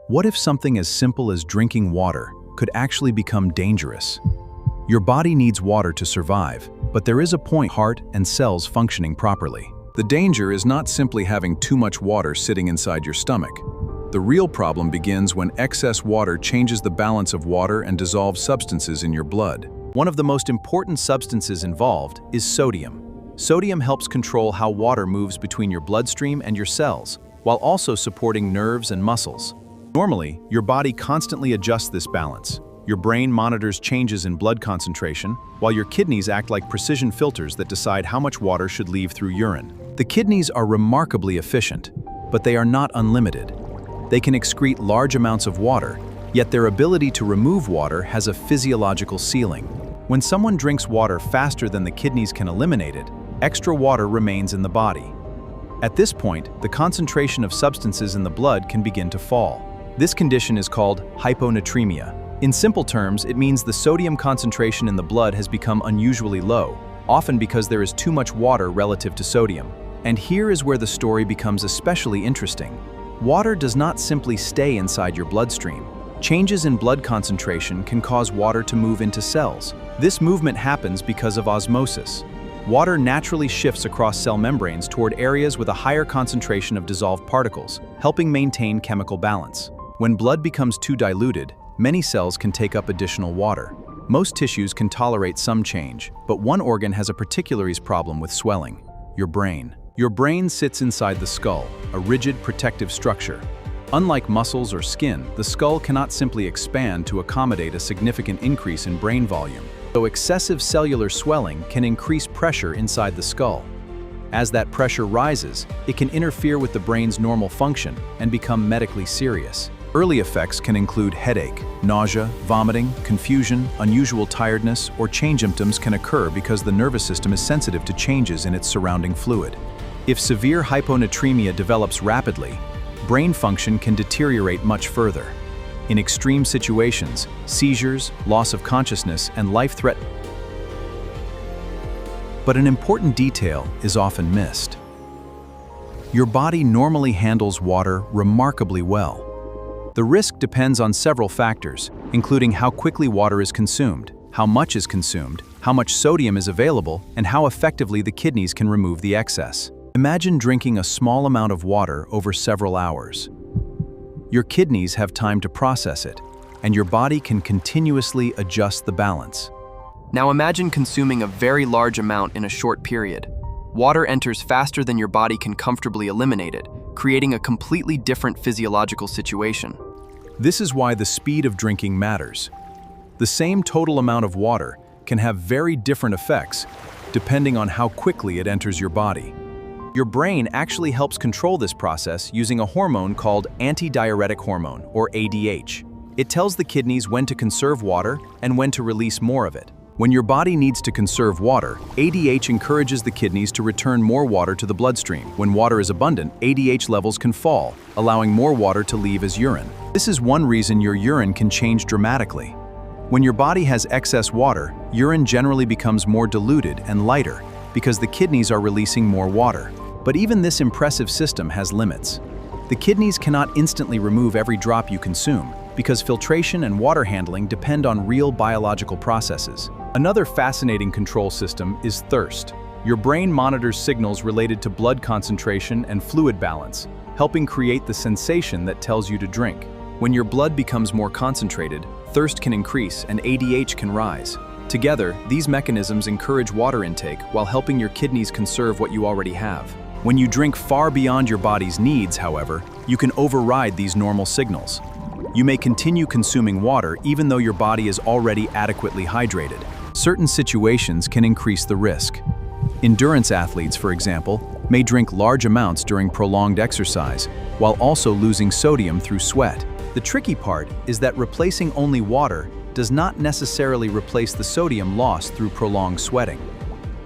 What if something as simple as drinking water could actually become dangerous? Your body needs water to survive, but there is a point heart and cells functioning properly. The danger is not simply having too much water sitting inside your stomach. The real problem begins when excess water changes the balance of water and dissolves substances in your blood. One of the most important substances involved is sodium. Sodium helps control how water moves between your bloodstream and your cells, while also supporting nerves and muscles. Normally, your body constantly adjusts this balance. Your brain monitors changes in blood concentration, while your kidneys act like precision filters that decide how much water should leave through urine. The kidneys are remarkably efficient, but they are not unlimited. They can excrete large amounts of water, yet their ability to remove water has a physiological ceiling. When someone drinks water faster than the kidneys can eliminate it, extra water remains in the body. At this point, the concentration of substances in the blood can begin to fall. This condition is called hyponatremia. In simple terms, it means the sodium concentration in the blood has become unusually low, often because there is too much water relative to sodium. And here is where the story becomes especially interesting. Water does not simply stay inside your bloodstream. Changes in blood concentration can cause water to move into cells. This movement happens because of osmosis. Water naturally shifts across cell membranes toward areas with a higher concentration of dissolved particles, helping maintain chemical balance. When blood becomes too diluted, many cells can take up additional water. Most tissues can tolerate some change, but one organ has a particular problem with swelling: your brain. Your brain sits inside the skull, a rigid protective structure. Unlike muscles or skin, the skull cannot simply expand to accommodate a significant increase in brain volume. So excessive cellular swelling can increase pressure inside the skull. As that pressure rises, it can interfere with the brain's normal function and become medically serious. Early effects can include headache, nausea, vomiting, confusion, unusual tiredness, or change symptoms can occur because the nervous system is sensitive to changes in its surrounding fluid. If severe hyponatremia develops rapidly, brain function can deteriorate much further. In extreme situations, seizures, loss of consciousness, and life-threatening. But an important detail is often missed. Your body normally handles water remarkably well. The risk depends on several factors, including how quickly water is consumed, how much is consumed, how much sodium is available, and how effectively the kidneys can remove the excess. Imagine drinking a small amount of water over several hours. Your kidneys have time to process it, and your body can continuously adjust the balance. Now imagine consuming a very large amount in a short period. Water enters faster than your body can comfortably eliminate it, creating a completely different physiological situation. This is why the speed of drinking matters. The same total amount of water can have very different effects depending on how quickly it enters your body. Your brain actually helps control this process using a hormone called antidiuretic hormone, or ADH. It tells the kidneys when to conserve water and when to release more of it. When your body needs to conserve water, ADH encourages the kidneys to return more water to the bloodstream. When water is abundant, ADH levels can fall, allowing more water to leave as urine. This is one reason your urine can change dramatically. When your body has excess water, urine generally becomes more diluted and lighter because the kidneys are releasing more water. But even this impressive system has limits. The kidneys cannot instantly remove every drop you consume because filtration and water handling depend on real biological processes. Another fascinating control system is thirst. Your brain monitors signals related to blood concentration and fluid balance, helping create the sensation that tells you to drink. When your blood becomes more concentrated, thirst can increase and ADH can rise. Together, these mechanisms encourage water intake while helping your kidneys conserve what you already have. When you drink far beyond your body's needs, however, you can override these normal signals. You may continue consuming water even though your body is already adequately hydrated. Certain situations can increase the risk. Endurance athletes, for example, may drink large amounts during prolonged exercise, while also losing sodium through sweat. The tricky part is that replacing only water does not necessarily replace the sodium lost through prolonged sweating.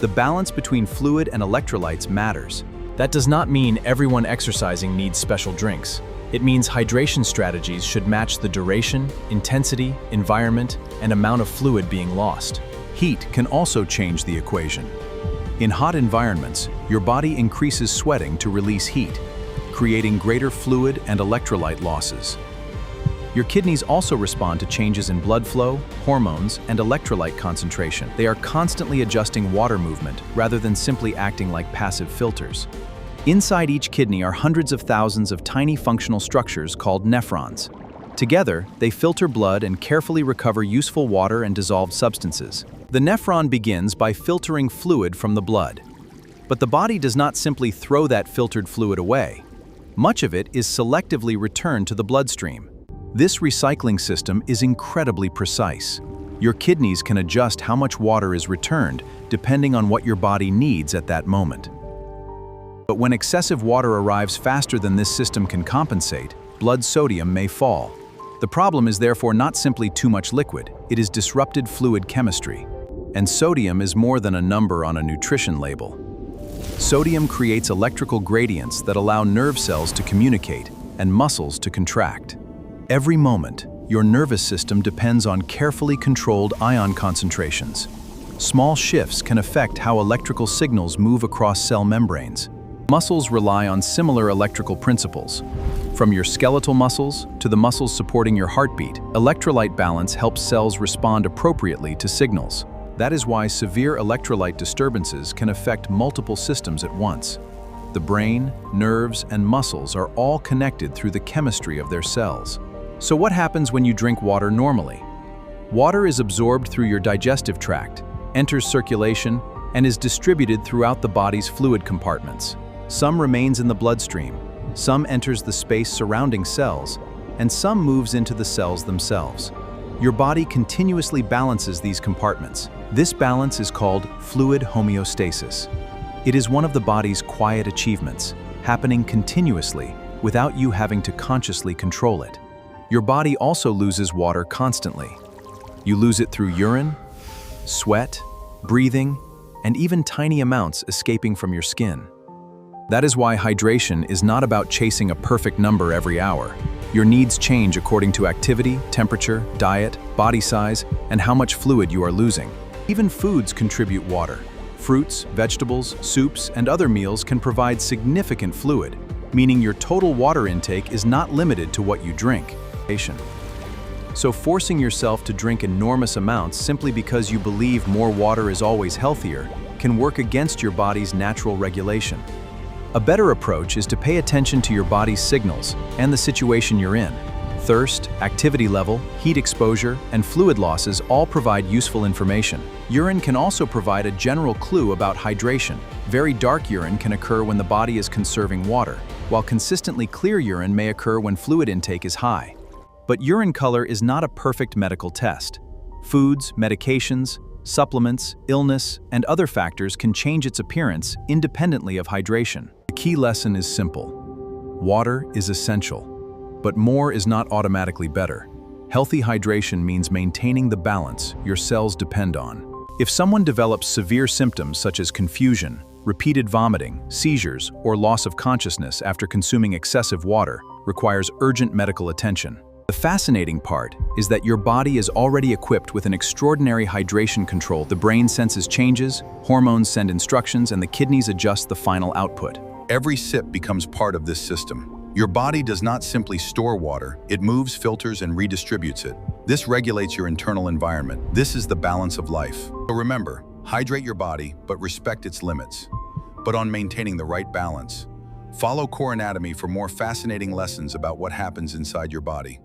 The balance between fluid and electrolytes matters. That does not mean everyone exercising needs special drinks. It means hydration strategies should match the duration, intensity, environment, and amount of fluid being lost. Heat can also change the equation. In hot environments, your body increases sweating to release heat, creating greater fluid and electrolyte losses. Your kidneys also respond to changes in blood flow, hormones, and electrolyte concentration. They are constantly adjusting water movement rather than simply acting like passive filters. Inside each kidney are hundreds of thousands of tiny functional structures called nephrons. Together, they filter blood and carefully recover useful water and dissolved substances. The nephron begins by filtering fluid from the blood. But the body does not simply throw that filtered fluid away. Much of it is selectively returned to the bloodstream. This recycling system is incredibly precise. Your kidneys can adjust how much water is returned depending on what your body needs at that moment. But when excessive water arrives faster than this system can compensate, blood sodium may fall. The problem is therefore not simply too much liquid, it is disrupted fluid chemistry. And sodium is more than a number on a nutrition label. Sodium creates electrical gradients that allow nerve cells to communicate and muscles to contract. Every moment, your nervous system depends on carefully controlled ion concentrations. Small shifts can affect how electrical signals move across cell membranes. Muscles rely on similar electrical principles. From your skeletal muscles to the muscles supporting your heartbeat, electrolyte balance helps cells respond appropriately to signals. That is why severe electrolyte disturbances can affect multiple systems at once. The brain, nerves, and muscles are all connected through the chemistry of their cells. So what happens when you drink water normally? Water is absorbed through your digestive tract, enters circulation, and is distributed throughout the body's fluid compartments. Some remains in the bloodstream, some enters the space surrounding cells, and some moves into the cells themselves. Your body continuously balances these compartments. This balance is called fluid homeostasis. It is one of the body's quiet achievements, happening continuously without you having to consciously control it. Your body also loses water constantly. You lose it through urine, sweat, breathing, and even tiny amounts escaping from your skin. That is why hydration is not about chasing a perfect number every hour. Your needs change according to activity, temperature, diet, body size, and how much fluid you are losing. Even foods contribute water. Fruits, vegetables, soups, and other meals can provide significant fluid, meaning your total water intake is not limited to what you drink. So forcing yourself to drink enormous amounts simply because you believe more water is always healthier can work against your body's natural regulation. A better approach is to pay attention to your body's signals and the situation you're in. Thirst, activity level, heat exposure, and fluid losses all provide useful information. Urine can also provide a general clue about hydration. Very dark urine can occur when the body is conserving water, while consistently clear urine may occur when fluid intake is high. But urine color is not a perfect medical test. Foods, medications, supplements, illness, and other factors can change its appearance independently of hydration. The key lesson is simple. Water is essential, but more is not automatically better. Healthy hydration means maintaining the balance your cells depend on. If someone develops severe symptoms such as confusion, repeated vomiting, seizures, or loss of consciousness after consuming excessive water, requires urgent medical attention. The fascinating part is that your body is already equipped with an extraordinary hydration control. The brain senses changes, hormones send instructions, and the kidneys adjust the final output. Every sip becomes part of this system. Your body does not simply store water, it moves, filters, and redistributes it. This regulates your internal environment. This is the balance of life. So remember, hydrate your body, but respect its limits. But on maintaining the right balance. Follow Core Anatomy for more fascinating lessons about what happens inside your body.